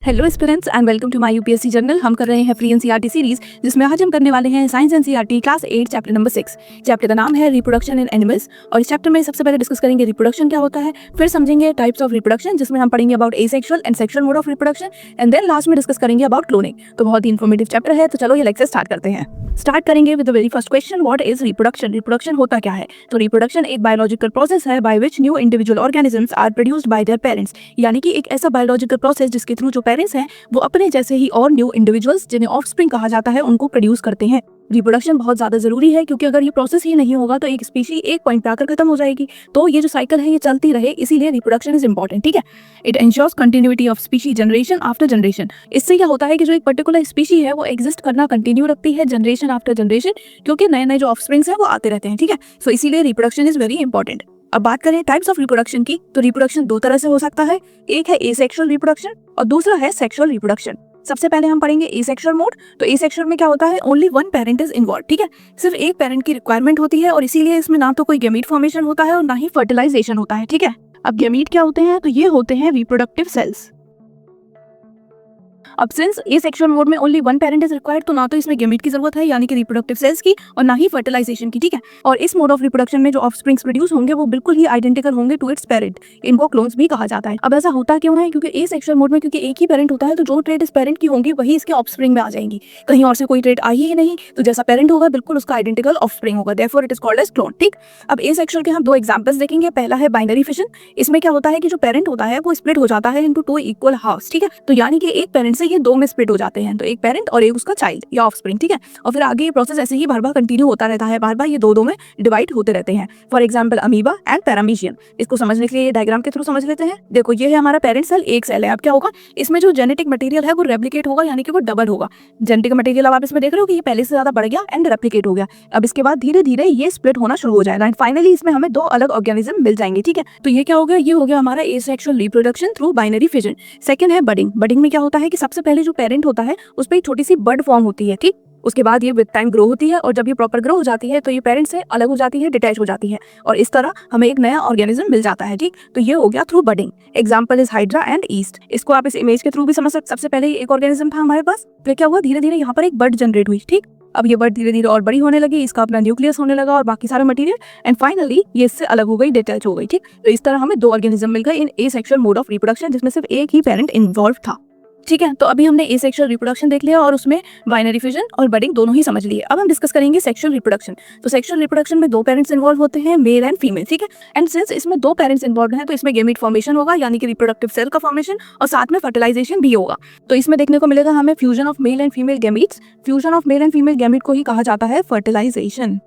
Hello aspirants and welcome to my UPSC journal. हम कर रहे हैं फ्री एनसीईआरटी सीरीज, जिसमें आज हम करने वाले हैं science NCERT class 8 chapter number 6। Chapter का नाम है रिप्रोडक्शन इन एनिमल्स। और इस चैप्टर में सबसे पहले डिस्कस करेंगे रिप्रोडक्शन क्या होता है, फिर समझेंगे टाइप्स ऑफ रिप्रोडक्शन, जिसमें हम पढ़ेंगे about asexual and sexual mode of reproduction, and then last में डिस्कस करेंगे अबाउट क्लोनिंग। तो बहुत ही इन्फॉर्मेटिव चैप्टर है, तो चलो ये लेक्चर स्टार्ट करते हैं। स्टार्ट करेंगे with the very first question, what is reproduction. Reproduction होता क्या है? तो रिप्रोडक्शन एक बायोलॉजिकल प्रोसेस है by which new individual organisms are produced by their parents. यानी कि एक ऐसा बायोलॉजिकल प्रोसेस जिसके थ्रू जो पेरेंट्स हैं वो अपने जैसे ही और न्यू इंडिविजुअल्स, जिन्हें ऑफस्प्रिंग कहा जाता है, उनको प्रोड्यूस करते हैं। रिप्रोडक्शन बहुत ज्यादा जरूरी है, क्योंकि अगर ये प्रोसेस ही नहीं होगा तो एक स्पीशी एक पॉइंट पे आकर खत्म हो जाएगी। तो ये जो साइकिल है ये चलती रहे, इसीलिए रिप्रोडक्शन इज इंपॉर्टेंट। ठीक है, it ensures continuity of species generation after generation. इससे क्या होता है कि जो एक पर्टिकुलर स्पीशी है वो एग्जिस्ट करना कंटिन्यू रखती है जनरेशन आफ्टर जनरेशन, क्योंकि नए नए जो ऑफस्प्रिंग्स हैं वो आते रहते हैं। ठीक है, सो इसीलिए रिप्रोडक्शन इज वेरी इंपॉर्टेंट। अब बात करें टाइप्स ऑफ रिप्रोडक्शन की, तो रिप्रोडक्शन दो तरह से हो सकता है। एक है एसेक्सुअल रिप्रोडक्शन और दूसरा है सेक्सुअल रिप्रोडक्शन। सबसे पहले हम पढ़ेंगे एसेक्सुअल मोड। तो एसेक्सुअल में क्या होता है, only one parent is involve. ठीक है, सिर्फ एक पेरेंट की रिक्वायरमेंट होती है, और इसीलिए इसमें ना तो कोई गैमीट फॉर्मेशन होता है और ना ही फर्टिलाइजेशन होता है। ठीक है, अब गैमीट क्या होते हैं, तो ये होते हैं रिप्रोडक्टिव सेल्स। अब सिंस एसेक्सुअल मोड में only one parent is required, तो ना तो इसमें गैमीट की जरूरत है यानी कि रिप्रोडक्टिव सेल्स की, और ना ही फर्टिलाइजेशन की। ठीक है, और इस मोड ऑफ रिप्रोडक्शन में जो ऑफस्प्रिंग्स प्रोड्यूस होंगे वो बिल्कुल ही आइडेंटिकल होंगे टू इट्स पेरेंट। इनको क्लोन्स भी कहा जाता है। अब ऐसा होता क्यों है, क्योंकि एसेक्सुअल मोड में क्योंकि एक ही पेरेंट होता है, तो जो ट्रेट इस पेरेंट की होंगी वही इसके ऑफस्प्रिंग में आ जाएंगी। कहीं और से कोई ट्रेट आई ही नहीं, तो जैसा पेरेंट होगा बिल्कुल उसका आइडेंटिकल ऑफस्प्रिंग होगा, therefore it is called as clone. ठीक, अब एसेक्सुअल के हम दो एग्जांपल्स देखेंगे। पहला है बाइनरी फिशन। इसमें क्या होता है कि जो पेरेंट होता है वो स्प्लिट हो जाता है इनटू टू इक्वल हाफ्स। ठीक है, तो यानी कि एक पेरेंट से ये दो में स्प्लिट हो जाते हैं, तो एक पेरेंट और एक उसका चाइल्ड या ऑफस्प्रिंग। ठीक है, और फिर आगे ये प्रोसेस ऐसे ही बार बार कंटिन्यू होता रहता है, बार बार ये दो में डिवाइड होते रहते हैं। For example amoeba and paramecium. इसको समझने के लिए ये डायग्राम के थ्रू समझ लेते हैं। देखो ये है हमारा पेरेंट सेल, एक सेल है। अब क्या होगा, इसमें जो जेनेटिक मटेरियल है वो रेप्लिकेट होगा, यानी कि वो डबल होगा। जेनेटिक मटेरियल अब आप इसमें देख रहे हो कि ये पहले से ज्यादा बढ़ गया एंड रेप्लिकेट हो गया। अब इसके बाद धीरे धीरे ये स्प्लिट होना शुरू हो जाएगा एंड फाइनली इसमें हमें दो अलग ऑर्गेनिज्म मिल जाएंगे। ठीक है, तो ये क्या हो गया, ये हो गया हमारा asexual reproduction through binary fission. Second है बडिंग। बडिंग में क्या होता है कि सबसे पहले जो पेरेंट होता है उस पर एक छोटी सी बड फॉर्म होती है। ठीक, उसके बाद ये विद टाइम ग्रो होती है, और जब ये प्रॉपर ग्रो हो जाती है तो ये पेरेंट से अलग हो जाती है, डिटैच हो जाती है, और इस तरह हमें एक नया ऑर्गेनिज्म मिल जाता है। ठीक, तो ये हो गया through budding. Example is hydra and east. इसको आप इस इमेज के थ्रू भी समझ सकते। सबसे पहले एक ऑर्गेनिज्म था हमारे पास, फिर क्या हुआ, धीरे धीरे यहाँ पर एक बड जनरेट हुई। ठीक, अब ये बर्ड धीरे धीरे और बड़ी होने लगी, इसका अपना न्यूक्लियस होने लगा और बाकी सारा मटेरियल, एंड फाइनली ये इससे अलग हो गई, डिटैच हो गई। ठीक, तो इस तरह हमें दो ऑर्गेनिज्म मिल गए इन एसेक्सुअल मोड ऑफ रिप्रोडक्शन, जिसमें सिर्फ एक ही पेरेंट इन्वॉल्व था। ठीक है, तो अभी हमने एसेक्सुअल रिप्रोडक्शन देख लिया और उसमें बाइनरी फिजन और बडिंग दोनों ही समझ लिए। अब हम डिस्कस करेंगे सेक्सुअल रिप्रोडक्शन। तो सेक्सुअल रिप्रोडक्शन में दो पेरेंट्स इन्वॉल्व होते हैं, मेल एंड फीमेल। ठीक है, एंड सिंस इसमें दो पेरेंट्स इन्वॉल्व हैं तो इसमें गैमीट फॉर्मेशन होगा, यानी कि रिप्रोडक्टिव सेल का फॉर्मेशन, और साथ में फर्टिलाइजेशन भी होगा। तो इसमें देखने को मिलेगा हमें fusion of male and female gametes. Fusion of male and female gamete को ही कहा जाता है फर्टिलाइजेशन।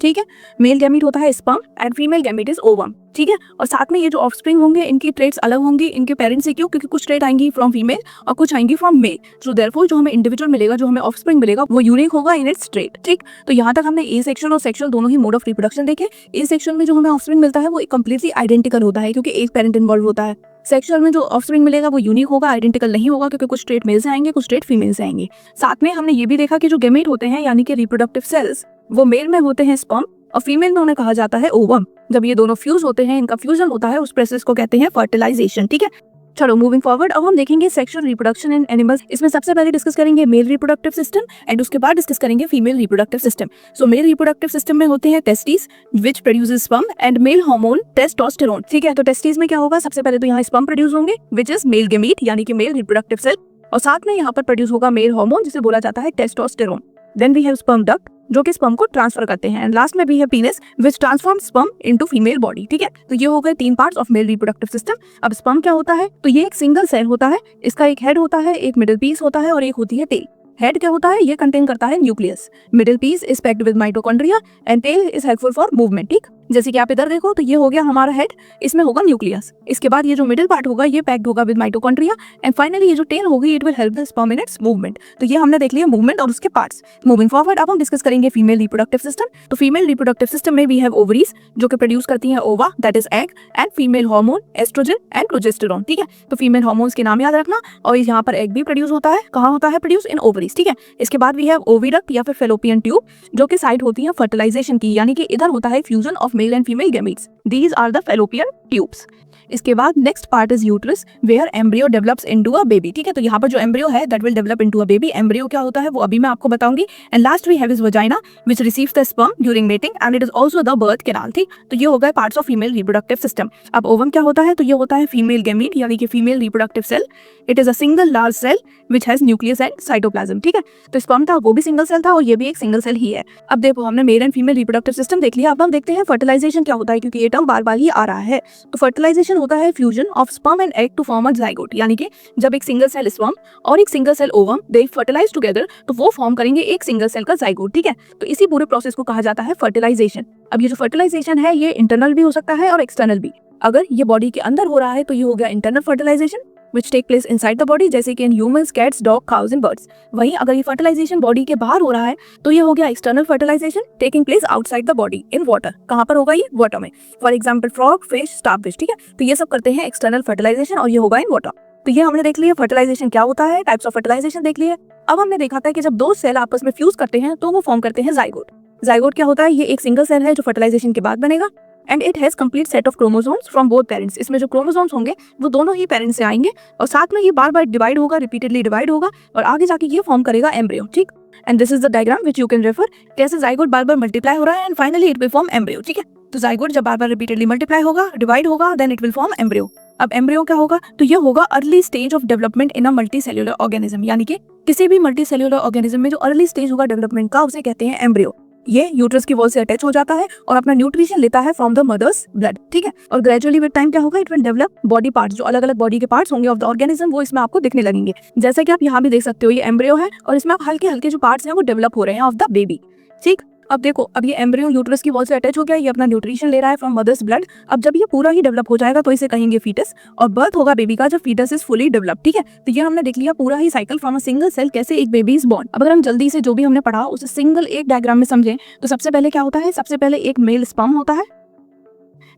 ठीक है, मेल गैमीट होता है sperm and female gamete is ovum. ठीक है, और साथ में ये जो ऑफस्प्रिंग होंगे इनकी ट्रेट्स अलग होंगी इनके पेरेंट्स से। क्यों? क्योंकि कुछ ट्रेट आएंगी फ्रॉम फीमेल और कुछ आएंगी फ्रॉम मेल। सो देयरफॉर जो हमें इंडिविजुअल मिलेगा, जो हमें ऑफस्प्रिंग मिलेगा, वो यूनिक होगा इन इट्स ट्रेट। ठीक, तो यहाँ तक हमने एसेक्सुअल और सेक्सुअल दोनों ही मोड ऑफ रिप्रोडक्शन देखे। एसेक्सुअल में जो हमें ऑफस्प्रिंग मिलता है वो कंप्लीटली आइडेंटिकल होता है, क्योंकि एक पेरेंट इन्वॉल्व होता है। सेक्सुअल में जो ऑफस्प्रिंग मिलेगा वो यूनिक होगा, आइडेंटिकल नहीं होगा, क्योंकि कुछ ट्रेट मेल से आएंगे, कुछ ट्रेट फीमेल से आएंगे। साथ में हमने ये भी देखा कि जो गैमीट होते हैं यानी कि रिप्रोडक्टिव सेल्स, वो मेल में होते हैं स्पर्म और फीमेल में उन्हें कहा जाता है ओवम। जब ये दोनों फ्यूज होते हैं, इनका फ्यूजन होता है, उस प्रोसेस को कहते हैं फर्टिलाइजेशन। ठीक है, चलो मूविंग फॉरवर्ड, अब हम देखेंगे सेक्सुअल रिप्रोडक्शन इन एनिमल्स। इसमें सबसे पहले डिस्कस करेंगे मेल रिप्रोडक्टिव सिस्टम एंड उसके बाद डिस्कस करेंगे फीमेल रिप्रोडक्टिव सिस्टम। सो मेल रिप्रोडक्टिव सिस्टम में होते हैं testis which produces sperm and male hormone testosterone. ठीक है, तो टेस्टिस में क्या होगा, सबसे पहले तो यहाँ स्पर्म प्रोड्यूस होंगे व्हिच इज मेल गैमीट यानी कि मेल रिप्रोडक्टिव सेल, और साथ में यहाँ पर प्रोड्यूस होगा मेल हार्मोन जिसे बोला जाता है testosterone. Then we have sperm duct जो कि स्पर्म को ट्रांसफर करते हैं, एंड लास्ट में भी है पीनस which transform sperm into female body. ठीक है, तो ये हो गए तीन parts of male reproductive system. अब स्पर्म क्या होता है, तो ये एक सिंगल सेल होता है, इसका एक हेड होता है, एक मिडिल पीस होता है और एक होती है टेल। हेड क्या होता है, ये कंटेन करता है nucleus, middle piece is packed with mitochondria and tail is helpful for movement. ठीक, जैसे कि आप इधर देखो तो ये हो गया हमारा हेड, इसमें होगा न्यूक्लियस, इसके बाद ये जो मिडिल पार्ट होगा ये पैक्ड होगा विद माइटोकॉन्ड्रिया, एंड फाइनली ये जो टेल होगी it will help the sperm in its movement. तो ये हमने देख लिया मूवमेंट और उसके पार्ट्स। मूविंग फॉरवर्ड, अब हम डिस्कस करेंगे फीमेल रिप्रोडक्टिव सिस्टम। तो फीमेल रिप्रोडक्टिव सिस्टम में वी हैव ओवरीज जो कि प्रोड्यूस करती हैं ova that is egg and female hormone oestrogen and progesterone. ठीक है, तो फीमेल हार्मोन्स के नाम याद रखना, और यहाँ पर एग भी प्रोड्यूस होता है, कहाँ होता है, प्रोड्यूस इन ओवरीज। ठीक है, इसके बाद वी हैव ओविडक्ट या फिर फेलोपियन ट्यूब जो कि साइट होती है फर्टिलाइजेशन की, यानी कि इधर होता है fusion of male and female gametes. These are the fallopian tubes. इसके बाद next part is uterus where embryo develops into a baby, ठीक है। तो यहाँ पर जो एम्ब्रियो है that will develop into a baby. Embryo क्या होता है वो अभी मैं आपको बताऊंगी। And last we have is vagina which receives the sperm during mating and it is also the birth canal, ठीक। तो ये हो गए parts of female reproductive system. अब ओवम क्या होता है, तो ये होता है फीमेल गैमीट यानी कि female reproductive cell. It is a single large cell which has nucleus and cytoplasm, ठीक है। तो स्पर्म था वो भी सिंगल सेल था और ये भी एक सिंगल सेल ही है। अब देखो हमने mail and female reproductive system देख लिया। अब हम देखते हैं फर्टिलाइजेशन क्या होता है, क्योंकि ये टर्म बार बार ही आ रहा है। तो फर्टिलाइजेशन होता है fusion of sperm and egg to form a zygote, यानी कि जब एक सिंगल सेल स्पर्म और एक single cell ovum they fertilise together तो वो फॉर्म करेंगे एक सिंगल सेल का जाइगोट, ठीक है। तो इसी पूरे प्रोसेस को कहा जाता है फर्टिलाइजेशन। अब ये जो फर्टिलाइजेशन है ये इंटरनल भी हो सकता है और एक्सटर्नल भी। अगर ये बॉडी के अंदर हो रहा है तो ये हो गया internal fertilisation which take place inside the body, जैसे कि इन humans, cats, dog, cows and birds। वहीं अगर ये फर्टिलाइजेशन बॉडी के बाहर हो रहा है तो ये हो गया external fertilisation taking place outside the body in water. कहाँ पर होगा ये? वाटर में। For example frog, fish, starfish, ठीक है। तो ये सब करते हैं एक्सटर्नल फर्टिलाइजेशन और ये होगा इन वाटर। तो ये हमने देख लिया फर्टिलाइजेशन क्या होता है, टाइप्स ऑफ फर्टिलाइजेशन देख लिए। अब हमने देखा था कि जब दो सेल आपस में फ्यूज करते हैं तो वो फॉर्म करते हैं जाइगोट। जाइगोट क्या होता है, ये एक सिंगल सेल है जो फर्टिलाइजेशन के बाद बनेगा and it has complete set of chromosomes from both parents. इसमें जो क्रोमोसोम्स होंगे वो दोनों ही पेरेंट्स से आएंगे और साथ में ये बार बार डिवाइड होगा, रिपीटेडली डिवाइड होगा और आगे जाके ये फॉर्म करेगा एम्ब्रियो, ठीक। And this is the diagram which you can refer. कैसे जाइगोट बार बार मल्टीप्लाई हो रहा है and finally it will form embryo, ठीक है। तो जाइगोट जब बार बार रिपीटेडली मल्टीप्लाई होगा, डिवाइड होगा, then it will form embryo. अब एम्ब्रियो क्या होगा, तो ये होगा early stage of development in a multi cellular organism, यानी कि किसी भी मल्टी सेल्यूलर ऑर्गेनिज्म में जो अर्ली स्टेज होगा डेवलपमेंट का उसे कहते हैं एम्ब्रियो। ये यूट्रस की वॉल से अटैच हो जाता है और अपना न्यूट्रिशन लेता है फ्रॉम द मदर्स ब्लड, ठीक है। और ग्रेजुअली विद टाइम क्या होगा, it will develop body parts, जो अलग अलग बॉडी के पार्ट्स होंगे ऑफ द ऑर्गेनिज्म वो इसमें आपको दिखने लगेंगे। जैसे कि आप यहाँ भी देख सकते हो ये एम्ब्रियो है और इसमें आप हल्के हल्के जो पार्ट्स हैं वो डेवलप हो रहे हैं ऑफ द बेबी, ठीक। अब देखो अब ये एम्ब्रियो यूट्रस की वॉल से अटैच हो गया, ये अपना न्यूट्रिशन ले रहा है फ्रॉम मदर्स ब्लड। अब जब ये पूरा ही डेवलप हो जाएगा तो इसे कहेंगे फीटस और बर्थ होगा बेबी का जब फीटस इज फुली डेवलप, ठीक है। तो ये हमने देख लिया पूरा ही cycle from a single cell कैसे एक बेबी इज बोर्न। अब अगर हम जल्दी से जो भी हमने पढ़ा उसे सिंगल एक डायग्राम में समझें तो सबसे पहले क्या होता है, सबसे पहले एक मेल स्पर्म होता है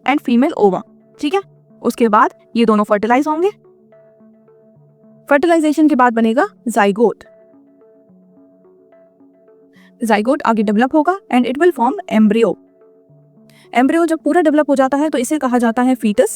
एंड फीमेल ओवम, ठीक है। उसके बाद ये दोनों फर्टिलाइज होंगे। फर्टिलाइजेशन के बाद बनेगा जाइगोट। जाइगोट आगे डेवलप होगा and it will form embryo. Embryo जब पूरा डेवलप हो जाता है तो इसे कहा जाता है फीटस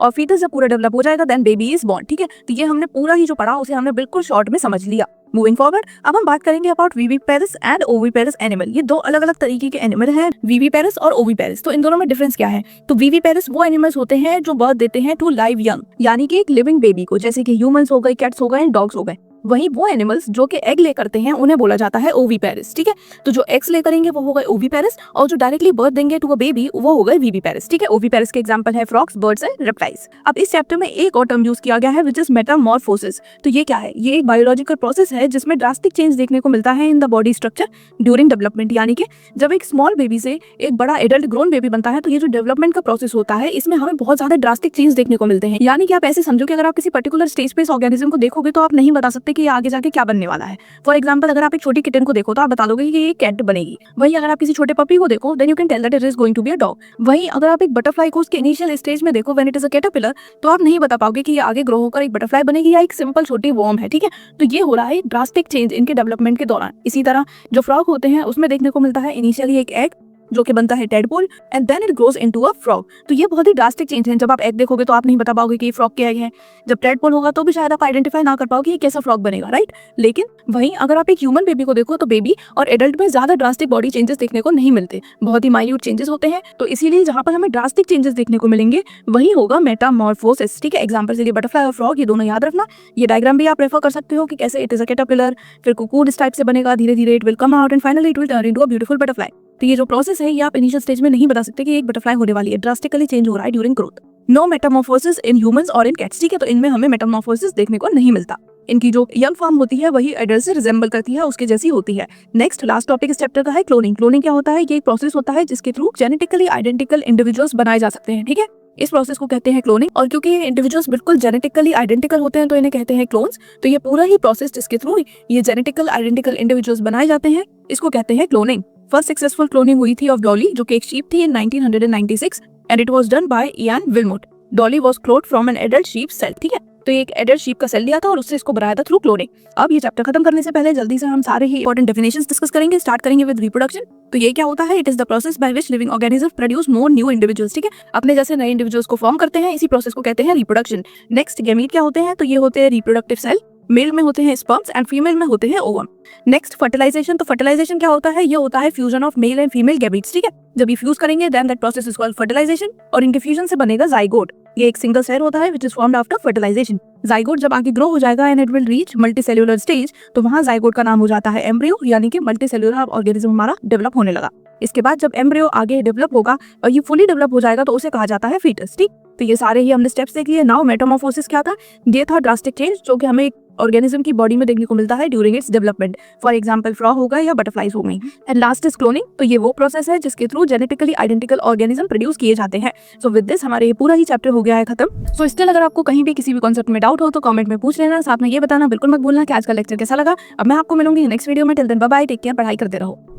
और फीटस जब पूरा डेवलप हो जाएगा देन बेबी इज बोर्न, ठीक है। तो ये हमने पूरा ही जो पढ़ा उसे हमने बिल्कुल शॉर्ट में समझ लिया। मूविंग फॉरवर्ड अब हम बात करेंगे about viviparous and oviparous animal. ये दो अलग अलग तरीके के एनिमल हैं, विविपेरस और ओविपेरस। तो इन दोनों में डिफरेंस क्या है, तो विविपेरस वो एनिमल्स होते हैं जो बर्थ देते हैं टू लाइव यंग, यानी कि एक लिविंग बेबी को, जैसे कि ह्यूमंस हो गए, कैट्स हो गए, डॉग्स हो गए। वहीं वो एनिमल्स जो कि एग ले करते हैं उन्हें बोला जाता है ओविपेरस, ठीक है। तो जो एग्स ले करेंगे वो हो गए ओविपेरस और जो डायरेक्टली बर्थ देंगे टू अ बेबी वो हो गए विविपेरस, ठीक है। ओविपेरस के एग्जांपल है फ्रॉग्स, बर्ड्स एंड रेप्टाइल्स। अब इस चैप्टर में एक और टर्म यूज किया गया है व्हिच इज मेटामॉर्फोसिस। तो ये क्या है, ये एक बायोलॉजिकल प्रोसेस है जिसमें ड्रास्टिक चेंज देखने को मिलता है in the body structure during development, यानी कि जब एक स्मॉल बेबी से एक बड़ा एडल्ट ग्रोन बेबी बनता है तो ये जो डेवलपमेंट का प्रोसेस होता है इसमें हमें बहुत ज्यादा ड्रास्टिक चेंज देखने को मिलते हैं। यानी कि आप ऐसे समझो कि अगर आप किसी पर्टिकुलर स्टेज पे इस ऑर्गेनिज्म को देखोगे तो आप नहीं बता सकते कि आगे जाके क्या बनने वाला है। फॉर एग्जांपल अगर आप एक छोटी किटन को देखो तो आप बता दोगे कि ये कैट बनेगी। वहीं अगर आप किसी छोटे पपी को देखो then you can tell that it is going to be a dog. वहीं अगर आप एक बटरफ्लाई को उसके इनिशियल स्टेज में देखो when it is a caterpillar तो आप नहीं बता पाओगे कि ये आगे ग्रो होकर एक बटरफ्लाई बनेगी या एक सिंपल छोटी वर्म है, ठीक है। तो ये हो रहा है ड्रास्टिक चेंज इनके डेवलपमेंट के दौरान। इसी तरह जो फ्रॉग होते हैं उसमें देखने को मिलता है इनिशियली एक एग जो कि बनता है tadpole and then it grows into a frog. तो ये बहुत ही ड्रास्टिक चेंज है। जब आप एग देखोगे तो आप नहीं बता पाओगे कि ये फ्रॉग के एग है, जब टेडपोल होगा तो भी शायद आप आइडेंटिफाई ना कर पाओगे ये कैसा फ्रॉग बनेगा, राइट। लेकिन वहीं अगर आप एक ह्यूमन बेबी को देखो तो बेबी और एडल्ट में ज्यादा ड्रास्टिक बॉडी चेंजेस देखने को नहीं मिलते, बहुत ही माइन्यूट चेंजेस होते हैं। तो इसीलिए जहां पर हमें ड्रास्टिक चेंजेस देखने को मिलेंगे वही होगा मेटामॉर्फोसिस, ठीक है। एग्जाम्पल के लिए बटरफ्लाई और फ्रॉग ये दोनों याद रखना। ये डायग्राम भी आप रेफर कर सकते हो कि कैसे इट इज अ कैटरपिलर, फिर कुकून इस टाइप से बनेगा, धीरे धीरे it will come out and finally it will turn into a beautiful butterfly. तो ये जो प्रोसेस है ये आप इनिशियल स्टेज में नहीं बता सकते कि एक बटरफ्लाई होने वाली है, ड्रास्टिकली चेंज हो रहा है during growth. No metamorphosis in humans और इन कैट्स, ठीक है। तो इनमें हमें मेटामॉर्फोसिस देखने को नहीं मिलता। इनकी जो यंग फॉर्म होती है वही एडल्ट से रिजेंबल करती है, उसके जैसी होती है। नेक्स्ट लास्ट टॉपिक इस चैप्टर का है क्लोनिंग। क्लोनिंग क्या होता है, ये एक प्रोसेस होता है जिसके थ्रू जेनेटिकली आइडेंटिकल इंडिविजुअल्स बनाए जा सकते हैं, ठीक है। इस प्रोसेस को कहते हैं क्लोनिंग और क्योंकि ये इंडिविजुअल्स बिल्कुल जेनेटिकली आइडेंटिकल होते हैं तो इन्हें कहते हैं क्लोन्स। तो ये पूरा ही प्रोसेस जिसके थ्रू ये जेनेटिकल आइडेंटिकल इंडिविजुअल्स बनाए जाते हैं इसको कहते हैं क्लोनिंग। फर्स्ट सक्सेसफुल क्लोनिंग हुई थी ऑफ डॉली जो कि एक शीप थी in 1996 and it was done by Ian Wilmut. Dolly was cloned from an adult sheep cell, ठीक है। तो ये एक एडल्ट शीप का सेल लिया था और उससे इसको बनाया था थ्रू क्लोनिंग। अब ये चैप्टर खत्म करने से पहले जल्दी से हम सारे ही इंपॉर्टेंट डेफिनेशंस डिस्कस करेंगे। स्टार्ट करेंगे विद रिप्रोडक्शन। तो ये क्या होता है? It is the process by which living organism produce more new individuals. ठीक है, अपने जैसे नए इंडिविजुअल्स को फॉर्म करते हैं, इसी प्रोसेस को कहते हैं रिप्रोडक्शन। नेक्स्ट गैमीट क्या होते हैं? तो ये होते हैं रिप्रोडक्टिव सेल। मेल में होते हैं स्पर्म्स एंड फीमेल में होते हैं ओवम। Next fertilisation. तो फर्टिलाइजेशन क्या होता है? ये होता है fusion of male and female gametes. ठीक है, जब ये फ्यूज करेंगे then that process is called fertilisation और इनके फ्यूजन से बनेगा जाइगोट। ये एक सिंगल सेल होता है which is formed after fertilisation. Zygote जब आगे ग्रो हो जाएगा and it will reach multicellular stage, तो वहां जाइगोट का नाम हो जाता है एम्ब्रियो, यानी कि मल्टीसेल्युलर ऑर्गेनिज्म हमारा डेवलप होने लगा। इसके बाद जब एम्ब्रियो आगे डेवलप होगा और ये फुली डेवलप हो जाएगा तो उसे कहा जाता है फीटस। ठीक, तो ये सारे ही हमने स्टेप्स देख लिए। नाउ मेटामॉर्फोसिस क्या था? ये था ड्रास्टिक चेंज जो कि हमें ऑर्गेनिज्म की बॉडी में देखने को मिलता है during its development. For example frog हो गया या बटरफ्लाइज हो गई। And last is cloning. तो ये वो प्रोसेस है जिसके through genetically identical organism produce किए जाते हैं। सो विद दिस हमारे ये पूरा ही चैप्टर हो गया है खत्म। सो स्टिल अगर आपको कहीं भी किसी भी कॉन्सेप्ट में डाउट हो तो कमेंट में पूछ लेना। साथ में ये बताना बिल्कुल मत भूलना कि आज का लेक्चर कैसा लगा। अब मैं आपको मिलूंगी नेक्स्ट वीडियो में। Till then bye bye, take care, पढ़ाई करते रहो।